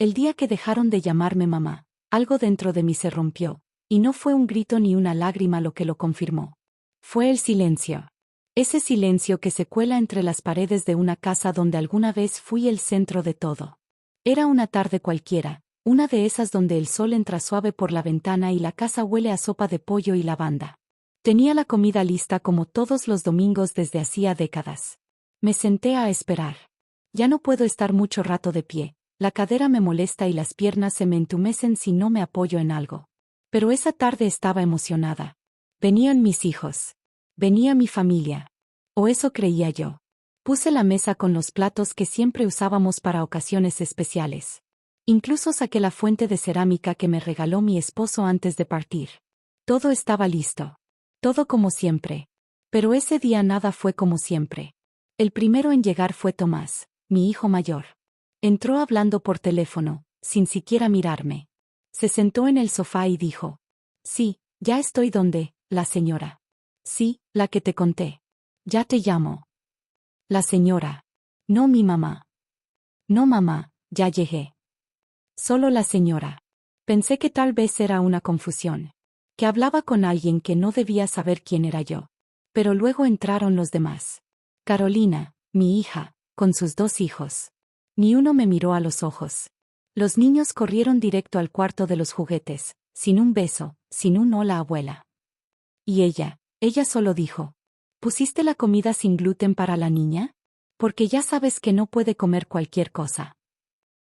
El día que dejaron de llamarme mamá, algo dentro de mí se rompió, y no fue un grito ni una lágrima lo que lo confirmó. Fue el silencio. Ese silencio que se cuela entre las paredes de una casa donde alguna vez fui el centro de todo. Era una tarde cualquiera, una de esas donde el sol entra suave por la ventana y la casa huele a sopa de pollo y lavanda. Tenía la comida lista como todos los domingos desde hacía décadas. Me senté a esperar. Ya no puedo estar mucho rato de pie, la cadera me molesta y las piernas se me entumecen si no me apoyo en algo. Pero esa tarde estaba emocionada. Venían mis hijos. Venía mi familia. O eso creía yo. Puse la mesa con los platos que siempre usábamos para ocasiones especiales. Incluso saqué la fuente de cerámica que me regaló mi esposo antes de partir. Todo estaba listo. Todo como siempre. Pero ese día nada fue como siempre. El primero en llegar fue Tomás, mi hijo mayor. Entró hablando por teléfono, sin siquiera mirarme. Se sentó en el sofá y dijo: sí, ya estoy donde, la señora. Sí, la que te conté. Ya te llamo. La señora. No mi mamá. No mamá, ya llegué. Solo la señora. Pensé que tal vez era una confusión. Que hablaba con alguien que no debía saber quién era yo. Pero luego entraron los demás. Carolina, mi hija, con sus 2 hijos. Ni uno me miró a los ojos. Los niños corrieron directo al cuarto de los juguetes, sin un beso, sin un hola abuela. Y ella solo dijo: ¿pusiste la comida sin gluten para la niña? Porque ya sabes que no puede comer cualquier cosa.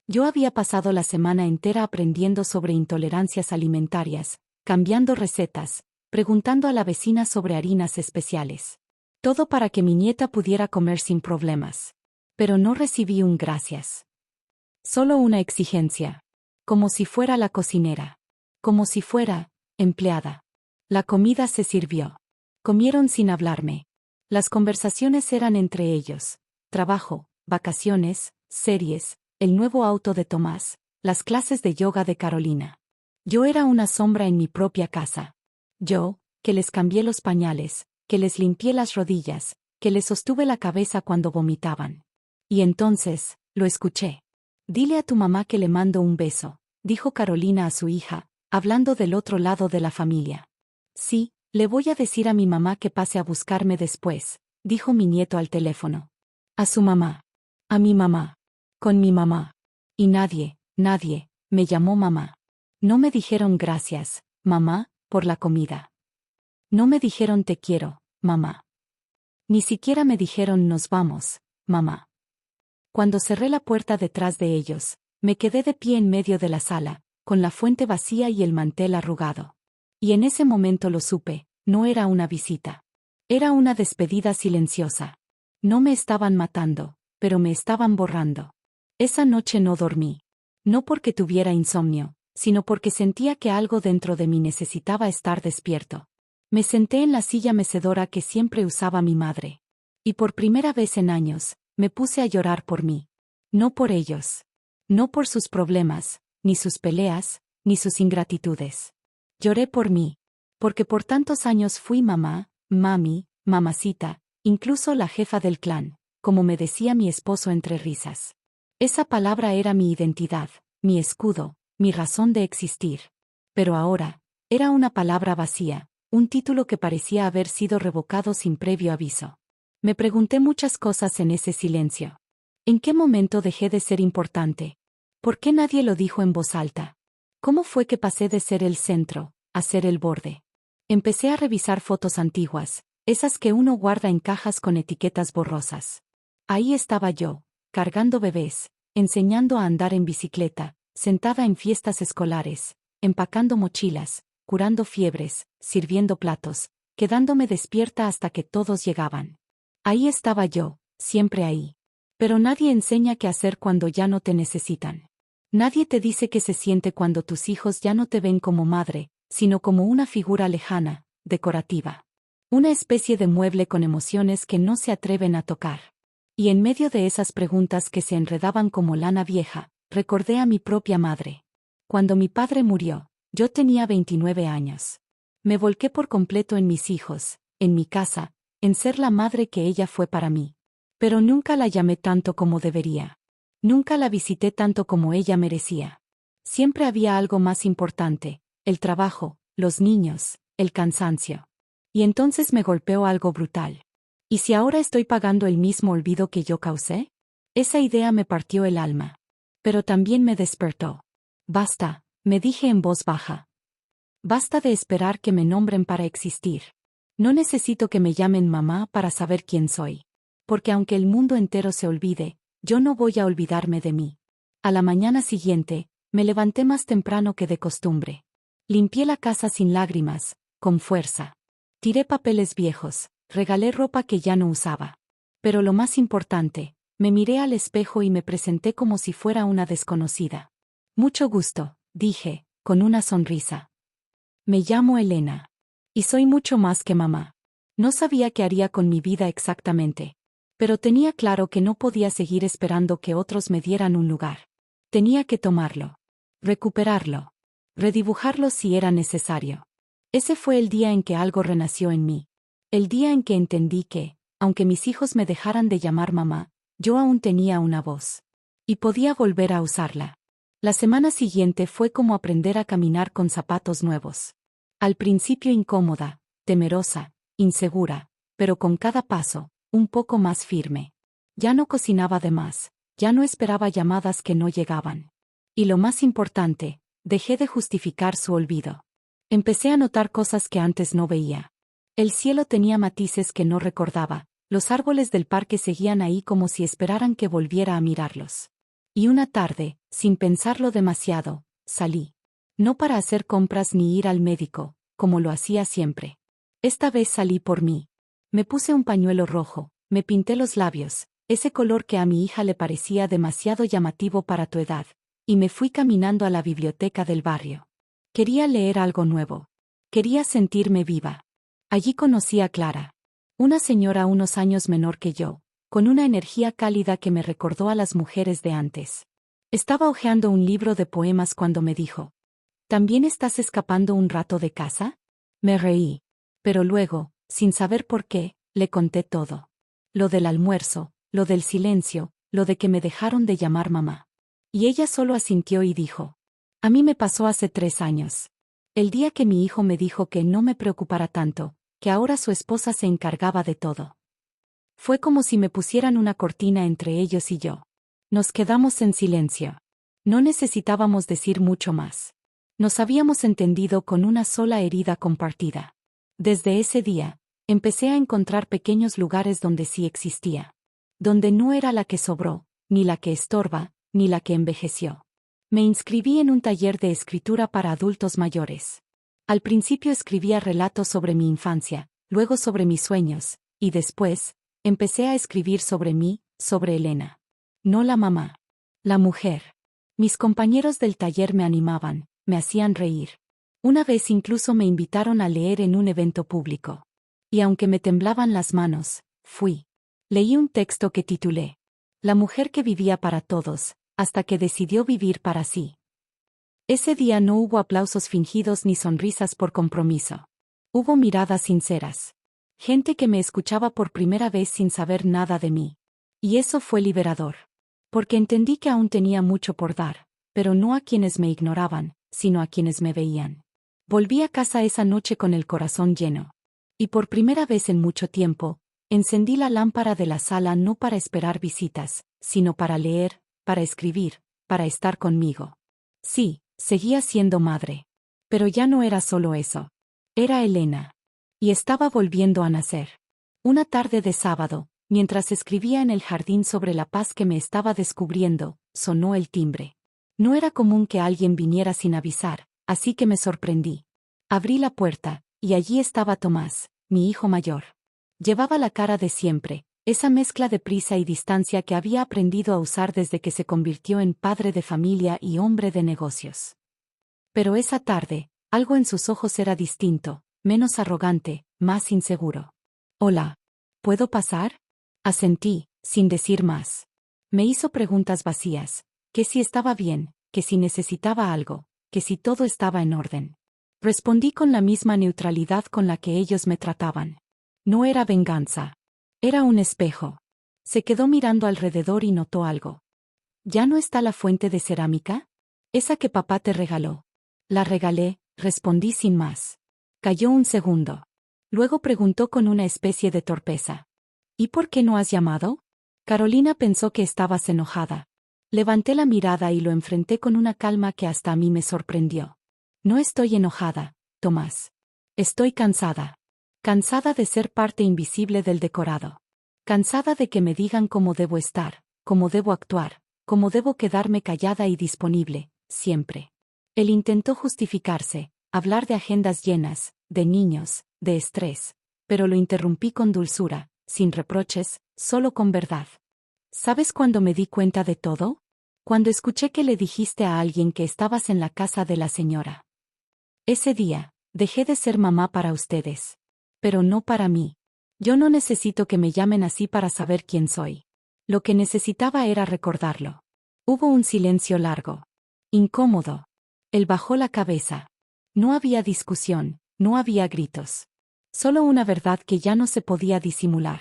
Yo había pasado la semana entera aprendiendo sobre intolerancias alimentarias, cambiando recetas, preguntando a la vecina sobre harinas especiales. Todo para que mi nieta pudiera comer sin problemas. Pero no recibí un gracias. Solo una exigencia. Como si fuera la cocinera. Como si fuera empleada. La comida se sirvió. Comieron sin hablarme. Las conversaciones eran entre ellos. Trabajo, vacaciones, series, el nuevo auto de Tomás, las clases de yoga de Carolina. Yo era una sombra en mi propia casa. Yo, que les cambié los pañales, que les limpié las rodillas, que les sostuve la cabeza cuando vomitaban. Y entonces, lo escuché. Dile a tu mamá que le mando un beso, dijo Carolina a su hija, hablando del otro lado de la familia. Sí, le voy a decir a mi mamá que pase a buscarme después, dijo mi nieto al teléfono. A su mamá. A mi mamá. Con mi mamá. Y nadie, me llamó mamá. No me dijeron gracias, mamá, por la comida. No me dijeron te quiero, mamá. Ni siquiera me dijeron nos vamos, mamá. Cuando cerré la puerta detrás de ellos, me quedé de pie en medio de la sala, con la fuente vacía y el mantel arrugado. Y en ese momento lo supe, no era una visita. Era una despedida silenciosa. No me estaban matando, pero me estaban borrando. Esa noche no dormí. No porque tuviera insomnio, sino porque sentía que algo dentro de mí necesitaba estar despierto. Me senté en la silla mecedora que siempre usaba mi madre. Y por primera vez en años, me puse a llorar por mí. No por ellos. No por sus problemas, ni sus peleas, ni sus ingratitudes. Lloré por mí. Porque por tantos años fui mamá, mami, mamacita, incluso la jefa del clan, como me decía mi esposo entre risas. Esa palabra era mi identidad, mi escudo, mi razón de existir. Pero ahora, era una palabra vacía, un título que parecía haber sido revocado sin previo aviso. Me pregunté muchas cosas en ese silencio. ¿En qué momento dejé de ser importante? ¿Por qué nadie lo dijo en voz alta? ¿Cómo fue que pasé de ser el centro a ser el borde? Empecé a revisar fotos antiguas, esas que uno guarda en cajas con etiquetas borrosas. Ahí estaba yo, cargando bebés, enseñando a andar en bicicleta, sentada en fiestas escolares, empacando mochilas, curando fiebres, sirviendo platos, quedándome despierta hasta que todos llegaban. Ahí estaba yo, siempre ahí. Pero nadie enseña qué hacer cuando ya no te necesitan. Nadie te dice qué se siente cuando tus hijos ya no te ven como madre, sino como una figura lejana, decorativa. Una especie de mueble con emociones que no se atreven a tocar. Y en medio de esas preguntas que se enredaban como lana vieja, recordé a mi propia madre. Cuando mi padre murió, yo tenía 29 años. Me volqué por completo en mis hijos, en mi casa, en ser la madre que ella fue para mí. Pero nunca la llamé tanto como debería. Nunca la visité tanto como ella merecía. Siempre había algo más importante: el trabajo, los niños, el cansancio. Y entonces me golpeó algo brutal. ¿Y si ahora estoy pagando el mismo olvido que yo causé? Esa idea me partió el alma. Pero también me despertó. Basta, me dije en voz baja. Basta de esperar que me nombren para existir. No necesito que me llamen mamá para saber quién soy. Porque aunque el mundo entero se olvide, yo no voy a olvidarme de mí. A la mañana siguiente, me levanté más temprano que de costumbre. Limpié la casa sin lágrimas, con fuerza. Tiré papeles viejos, regalé ropa que ya no usaba. Pero lo más importante, me miré al espejo y me presenté como si fuera una desconocida. Mucho gusto, dije, con una sonrisa. Me llamo Elena. Y soy mucho más que mamá. No sabía qué haría con mi vida exactamente. Pero tenía claro que no podía seguir esperando que otros me dieran un lugar. Tenía que tomarlo. Recuperarlo. Redibujarlo si era necesario. Ese fue el día en que algo renació en mí. El día en que entendí que, aunque mis hijos me dejaran de llamar mamá, yo aún tenía una voz. Y podía volver a usarla. La semana siguiente fue como aprender a caminar con zapatos nuevos. Al principio incómoda, temerosa, insegura, pero con cada paso, un poco más firme. Ya no cocinaba de más, ya no esperaba llamadas que no llegaban. Y lo más importante, dejé de justificar su olvido. Empecé a notar cosas que antes no veía. El cielo tenía matices que no recordaba, los árboles del parque seguían ahí como si esperaran que volviera a mirarlos. Y una tarde, sin pensarlo demasiado, salí. No para hacer compras ni ir al médico, como lo hacía siempre. Esta vez salí por mí. Me puse un pañuelo rojo, me pinté los labios, ese color que a mi hija le parecía demasiado llamativo para tu edad, y me fui caminando a la biblioteca del barrio. Quería leer algo nuevo. Quería sentirme viva. Allí conocí a Clara. Una señora unos años menor que yo, con una energía cálida que me recordó a las mujeres de antes. Estaba hojeando un libro de poemas cuando me dijo: ¿también estás escapando un rato de casa? Me reí. Pero luego, sin saber por qué, le conté todo. Lo del almuerzo, lo del silencio, lo de que me dejaron de llamar mamá. Y ella solo asintió y dijo: a mí me pasó hace 3 años. El día que mi hijo me dijo que no me preocupara tanto, que ahora su esposa se encargaba de todo. Fue como si me pusieran una cortina entre ellos y yo. Nos quedamos en silencio. No necesitábamos decir mucho más. Nos habíamos entendido con una sola herida compartida. Desde ese día, empecé a encontrar pequeños lugares donde sí existía. Donde no era la que sobró, ni la que estorba, ni la que envejeció. Me inscribí en un taller de escritura para adultos mayores. Al principio escribía relatos sobre mi infancia, luego sobre mis sueños, y después, empecé a escribir sobre mí, sobre Elena. No la mamá. La mujer. Mis compañeros del taller me animaban, me hacían reír. Una vez incluso me invitaron a leer en un evento público. Y aunque me temblaban las manos, fui. Leí un texto que titulé La mujer que vivía para todos, hasta que decidió vivir para sí. Ese día no hubo aplausos fingidos ni sonrisas por compromiso. Hubo miradas sinceras. Gente que me escuchaba por primera vez sin saber nada de mí. Y eso fue liberador. Porque entendí que aún tenía mucho por dar, pero no a quienes me ignoraban, sino a quienes me veían. Volví a casa esa noche con el corazón lleno. Y por primera vez en mucho tiempo, encendí la lámpara de la sala no para esperar visitas, sino para leer, para escribir, para estar conmigo. Sí, seguía siendo madre. Pero ya no era solo eso. Era Elena. Y estaba volviendo a nacer. Una tarde de sábado, mientras escribía en el jardín sobre la paz que me estaba descubriendo, sonó el timbre. No era común que alguien viniera sin avisar, así que me sorprendí. Abrí la puerta, y allí estaba Tomás, mi hijo mayor. Llevaba la cara de siempre, esa mezcla de prisa y distancia que había aprendido a usar desde que se convirtió en padre de familia y hombre de negocios. Pero esa tarde, algo en sus ojos era distinto, menos arrogante, más inseguro. Hola. ¿Puedo pasar? Asentí, sin decir más. Me hizo preguntas vacías, que si estaba bien, que si necesitaba algo, que si todo estaba en orden. Respondí con la misma neutralidad con la que ellos me trataban. No era venganza. Era un espejo. Se quedó mirando alrededor y notó algo. ¿Ya no está la fuente de cerámica? Esa que papá te regaló. La regalé, respondí sin más. Calló un segundo. Luego preguntó con una especie de torpeza. ¿Y por qué no has llamado? Carolina pensó que estabas enojada. Levanté la mirada y lo enfrenté con una calma que hasta a mí me sorprendió. No estoy enojada, Tomás. Estoy cansada. Cansada de ser parte invisible del decorado. Cansada de que me digan cómo debo estar, cómo debo actuar, cómo debo quedarme callada y disponible, siempre. Él intentó justificarse, hablar de agendas llenas, de niños, de estrés, pero lo interrumpí con dulzura, sin reproches, solo con verdad. ¿Sabes cuándo me di cuenta de todo? Cuando escuché que le dijiste a alguien que estabas en la casa de la señora. Ese día, dejé de ser mamá para ustedes. Pero no para mí. Yo no necesito que me llamen así para saber quién soy. Lo que necesitaba era recordarlo. Hubo un silencio largo. Incómodo. Él bajó la cabeza. No había discusión, no había gritos. Solo una verdad que ya no se podía disimular.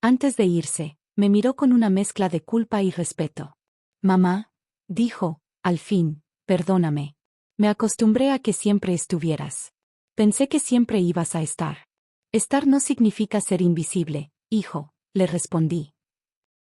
Antes de irse, me miró con una mezcla de culpa y respeto. Mamá, dijo, al fin, perdóname. Me acostumbré a que siempre estuvieras. Pensé que siempre ibas a estar. Estar no significa ser invisible, hijo, le respondí.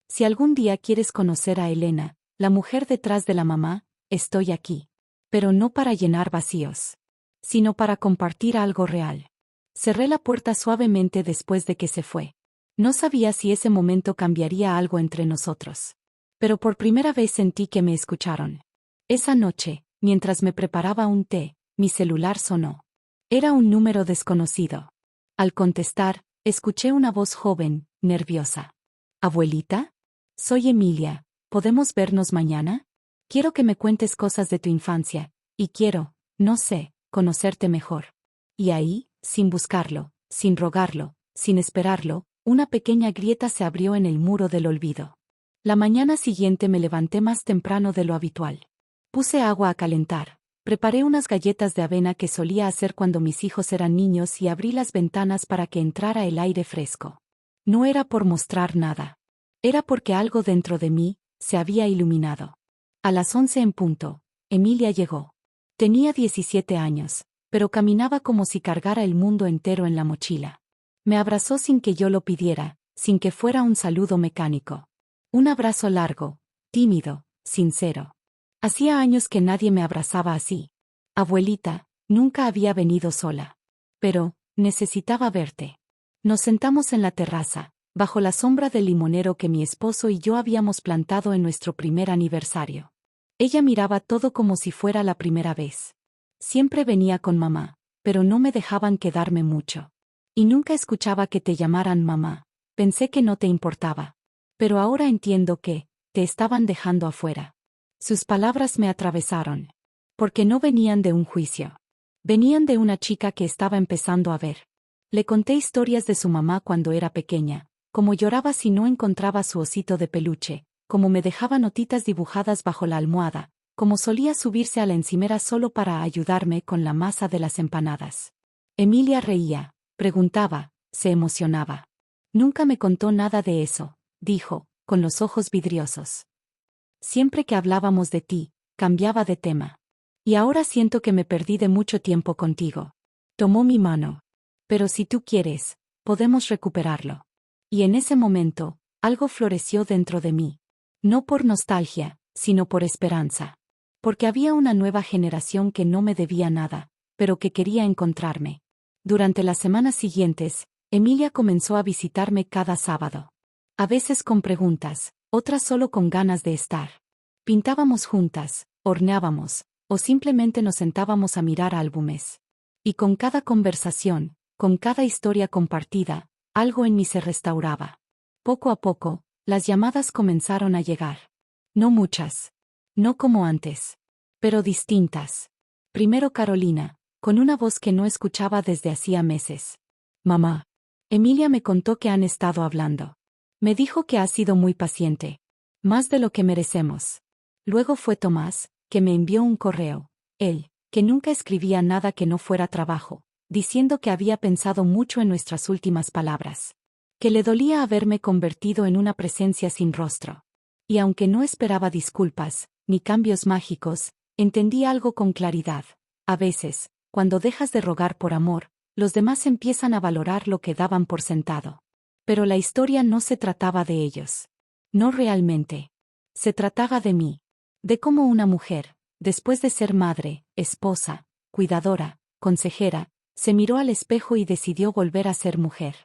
Si algún día quieres conocer a Elena, la mujer detrás de la mamá, estoy aquí. Pero no para llenar vacíos, sino para compartir algo real. Cerré la puerta suavemente después de que se fue. No sabía si ese momento cambiaría algo entre nosotros. Pero por primera vez sentí que me escucharon. Esa noche, mientras me preparaba un té, mi celular sonó. Era un número desconocido. Al contestar, escuché una voz joven, nerviosa. ¿Abuelita? Soy Emilia, ¿podemos vernos mañana? Quiero que me cuentes cosas de tu infancia, y quiero, no sé, conocerte mejor. Y ahí, sin buscarlo, sin rogarlo, sin esperarlo, una pequeña grieta se abrió en el muro del olvido. La mañana siguiente me levanté más temprano de lo habitual. Puse agua a calentar, preparé unas galletas de avena que solía hacer cuando mis hijos eran niños y abrí las ventanas para que entrara el aire fresco. No era por mostrar nada. Era porque algo dentro de mí se había iluminado. A las 11 en punto, Emilia llegó. Tenía 17 años, pero caminaba como si cargara el mundo entero en la mochila. Me abrazó sin que yo lo pidiera, sin que fuera un saludo mecánico. Un abrazo largo, tímido, sincero. Hacía años que nadie me abrazaba así. Abuelita, nunca había venido sola. Pero, necesitaba verte. Nos sentamos en la terraza, bajo la sombra del limonero que mi esposo y yo habíamos plantado en nuestro primer aniversario. Ella miraba todo como si fuera la primera vez. Siempre venía con mamá, pero no me dejaban quedarme mucho. Y nunca escuchaba que te llamaran mamá. Pensé que no te importaba. Pero ahora entiendo que, te estaban dejando afuera. Sus palabras me atravesaron. Porque no venían de un juicio. Venían de una chica que estaba empezando a ver. Le conté historias de su mamá cuando era pequeña, cómo lloraba si no encontraba su osito de peluche, cómo me dejaba notitas dibujadas bajo la almohada, cómo solía subirse a la encimera solo para ayudarme con la masa de las empanadas. Emilia reía, preguntaba, se emocionaba. Nunca me contó nada de eso, dijo, con los ojos vidriosos. Siempre que hablábamos de ti, cambiaba de tema. Y ahora siento que me perdí de mucho tiempo contigo. Tomó mi mano. Pero si tú quieres, podemos recuperarlo. Y en ese momento, algo floreció dentro de mí. No por nostalgia, sino por esperanza. Porque había una nueva generación que no me debía nada, pero que quería encontrarme. Durante las semanas siguientes, Emilia comenzó a visitarme cada sábado. A veces con preguntas, otras solo con ganas de estar. Pintábamos juntas, horneábamos, o simplemente nos sentábamos a mirar álbumes. Y con cada conversación, con cada historia compartida, algo en mí se restauraba. Poco a poco, las llamadas comenzaron a llegar. No muchas. No como antes. Pero distintas. Primero Carolina, con una voz que no escuchaba desde hacía meses. Mamá. Emilia me contó que han estado hablando. Me dijo que ha sido muy paciente. Más de lo que merecemos. Luego fue Tomás, que me envió un correo. Él, que nunca escribía nada que no fuera trabajo, diciendo que había pensado mucho en nuestras últimas palabras. Que le dolía haberme convertido en una presencia sin rostro. Y aunque no esperaba disculpas, ni cambios mágicos, entendí algo con claridad. A veces, cuando dejas de rogar por amor, los demás empiezan a valorar lo que daban por sentado. Pero la historia no se trataba de ellos. No realmente. Se trataba de mí. De cómo una mujer, después de ser madre, esposa, cuidadora, consejera, se miró al espejo y decidió volver a ser mujer.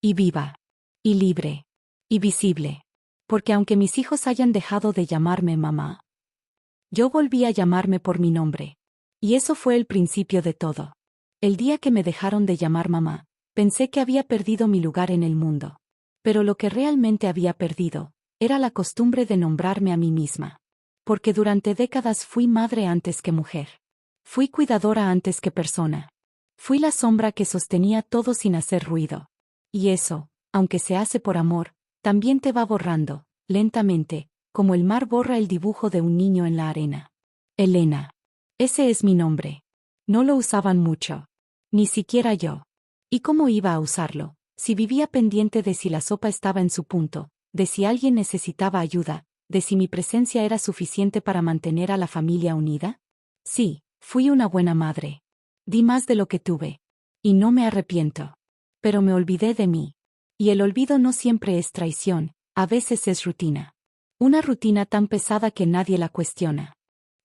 Y viva. Y libre. Y visible. Porque aunque mis hijos hayan dejado de llamarme mamá, yo volví a llamarme por mi nombre. Y eso fue el principio de todo. El día que me dejaron de llamar mamá, pensé que había perdido mi lugar en el mundo. Pero lo que realmente había perdido, era la costumbre de nombrarme a mí misma. Porque durante décadas fui madre antes que mujer. Fui cuidadora antes que persona. Fui la sombra que sostenía todo sin hacer ruido. Y eso, aunque se hace por amor, también te va borrando, lentamente, como el mar borra el dibujo de un niño en la arena. Elena. Ese es mi nombre. No lo usaban mucho. Ni siquiera yo. ¿Y cómo iba a usarlo, si vivía pendiente de si la sopa estaba en su punto, de si alguien necesitaba ayuda, de si mi presencia era suficiente para mantener a la familia unida? Sí, fui una buena madre. Di más de lo que tuve. Y no me arrepiento. Pero me olvidé de mí. Y el olvido no siempre es traición, a veces es rutina. Una rutina tan pesada que nadie la cuestiona.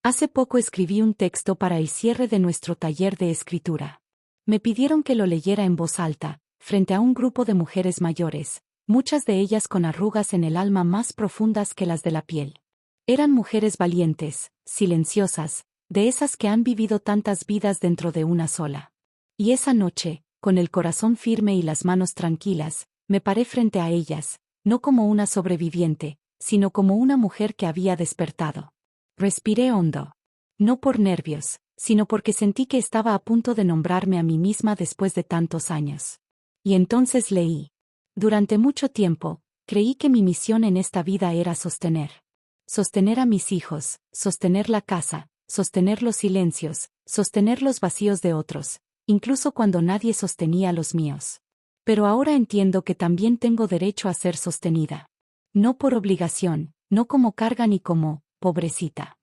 Hace poco escribí un texto para el cierre de nuestro taller de escritura. Me pidieron que lo leyera en voz alta, frente a un grupo de mujeres mayores, muchas de ellas con arrugas en el alma más profundas que las de la piel. Eran mujeres valientes, silenciosas, de esas que han vivido tantas vidas dentro de una sola. Y esa noche, con el corazón firme y las manos tranquilas, me paré frente a ellas, no como una sobreviviente, sino como una mujer que había despertado. Respiré hondo. No por nervios, sino porque sentí que estaba a punto de nombrarme a mí misma después de tantos años. Y entonces leí. Durante mucho tiempo, creí que mi misión en esta vida era sostener. Sostener a mis hijos, sostener la casa, sostener los silencios, sostener los vacíos de otros, incluso cuando nadie sostenía los míos. Pero ahora entiendo que también tengo derecho a ser sostenida. No por obligación, no como carga ni como pobrecita,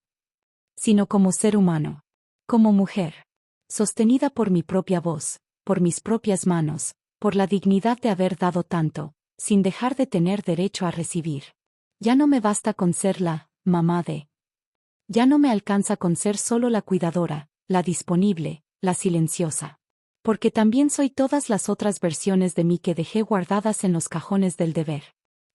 sino como ser humano, como mujer, sostenida por mi propia voz, por mis propias manos, por la dignidad de haber dado tanto, sin dejar de tener derecho a recibir. Ya no me basta con ser la mamá de. Ya no me alcanza con ser solo la cuidadora, la disponible, la silenciosa. Porque también soy todas las otras versiones de mí que dejé guardadas en los cajones del deber.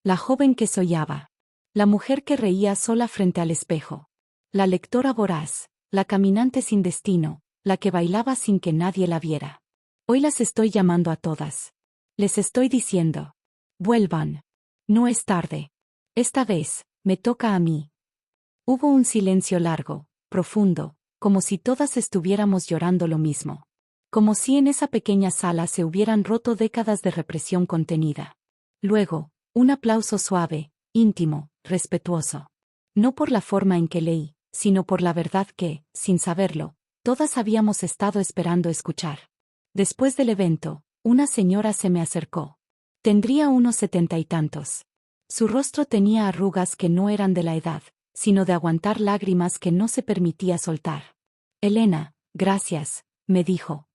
La joven que soñaba. La mujer que reía sola frente al espejo. La lectora voraz, la caminante sin destino, la que bailaba sin que nadie la viera. Hoy las estoy llamando a todas. Les estoy diciendo. Vuelvan. No es tarde. Esta vez, me toca a mí. Hubo un silencio largo, profundo, como si todas estuviéramos llorando lo mismo. Como si en esa pequeña sala se hubieran roto décadas de represión contenida. Luego, un aplauso suave, íntimo, respetuoso. No por la forma en que leí, sino por la verdad que, sin saberlo, todas habíamos estado esperando escuchar. Después del evento, una señora se me acercó. Tendría unos 70 y tantos. Su rostro tenía arrugas que no eran de la edad, sino de aguantar lágrimas que no se permitía soltar. Elena, gracias, me dijo.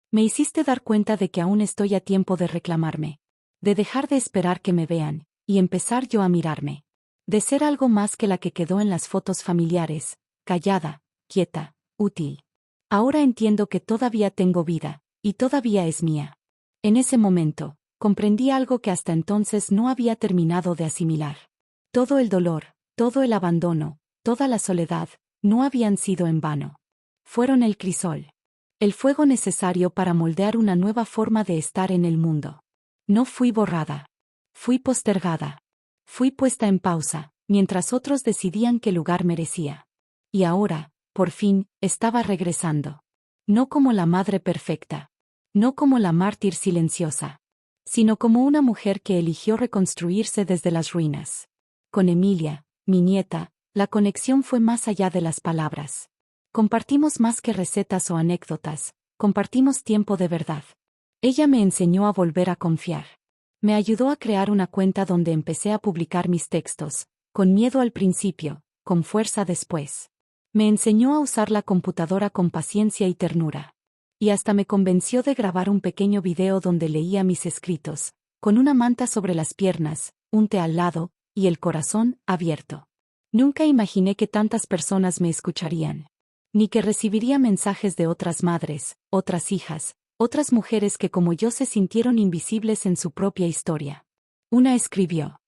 Me hiciste dar cuenta de que aún estoy a tiempo de reclamarme. De dejar de esperar que me vean, y empezar yo a mirarme. De ser algo más que la que quedó en las fotos familiares, callada, quieta, útil. Ahora entiendo que todavía tengo vida, y todavía es mía. En ese momento, comprendí algo que hasta entonces no había terminado de asimilar. Todo el dolor, todo el abandono, toda la soledad, no habían sido en vano. Fueron el crisol. El fuego necesario para moldear una nueva forma de estar en el mundo. No fui borrada. Fui postergada. Fui puesta en pausa, mientras otros decidían qué lugar merecía. Y ahora, por fin, estaba regresando. No como la madre perfecta. No como la mártir silenciosa. Sino como una mujer que eligió reconstruirse desde las ruinas. Con Emilia, mi nieta, la conexión fue más allá de las palabras. Compartimos más que recetas o anécdotas, compartimos tiempo de verdad. Ella me enseñó a volver a confiar. Me ayudó a crear una cuenta donde empecé a publicar mis textos, Con miedo al principio, con fuerza después. Me enseñó a usar la computadora con paciencia y ternura. Y hasta me convenció de grabar un pequeño video donde leía mis escritos, con una manta sobre las piernas, un té al lado, y el corazón abierto. Nunca imaginé que tantas personas me escucharían. Ni que recibiría mensajes de otras madres, otras hijas, otras mujeres que como yo se sintieron invisibles en su propia historia. Una escribió: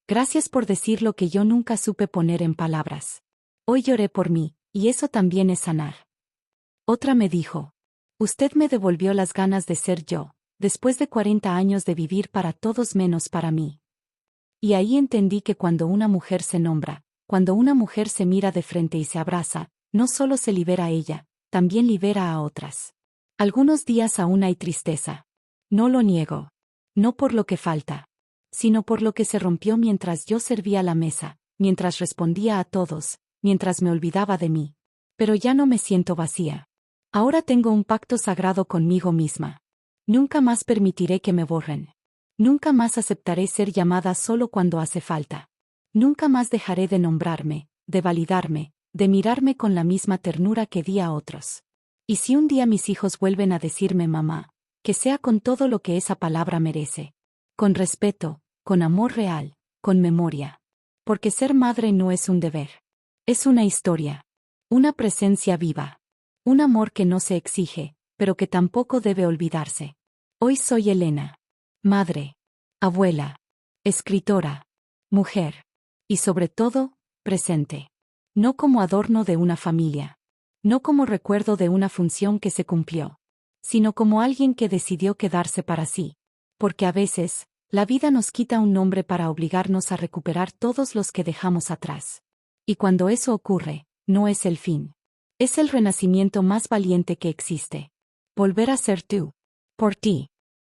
gracias por decir lo que yo nunca supe poner en palabras. Hoy lloré por mí, y eso también es sanar. Otra me dijo: usted me devolvió las ganas de ser yo, después de 40 años de vivir para todos menos para mí. Y ahí entendí que cuando una mujer se nombra, cuando una mujer se mira de frente y se abraza, no solo se libera a ella, también libera a otras. Algunos días aún hay tristeza. No lo niego. No por lo que falta, sino por lo que se rompió mientras yo servía la mesa, mientras respondía a todos, mientras me olvidaba de mí. Pero ya no me siento vacía. Ahora tengo un pacto sagrado conmigo misma. Nunca más permitiré que me borren. Nunca más aceptaré ser llamada solo cuando hace falta. Nunca más dejaré de nombrarme, de validarme, de mirarme con la misma ternura que di a otros. Y si un día mis hijos vuelven a decirme mamá, que sea con todo lo que esa palabra merece. Con respeto, con amor real, con memoria. Porque ser madre no es un deber. Es una historia. Una presencia viva. Un amor que no se exige, pero que tampoco debe olvidarse. Hoy soy Elena. Madre. Abuela. Escritora. Mujer. Y sobre todo, presente. No como adorno de una familia. No como recuerdo de una función que se cumplió. Sino como alguien que decidió quedarse para sí. Porque a veces, la vida nos quita un nombre para obligarnos a recuperar todos los que dejamos atrás. Y cuando eso ocurre, no es el fin. Es el renacimiento más valiente que existe. Volver a ser tú. Por ti.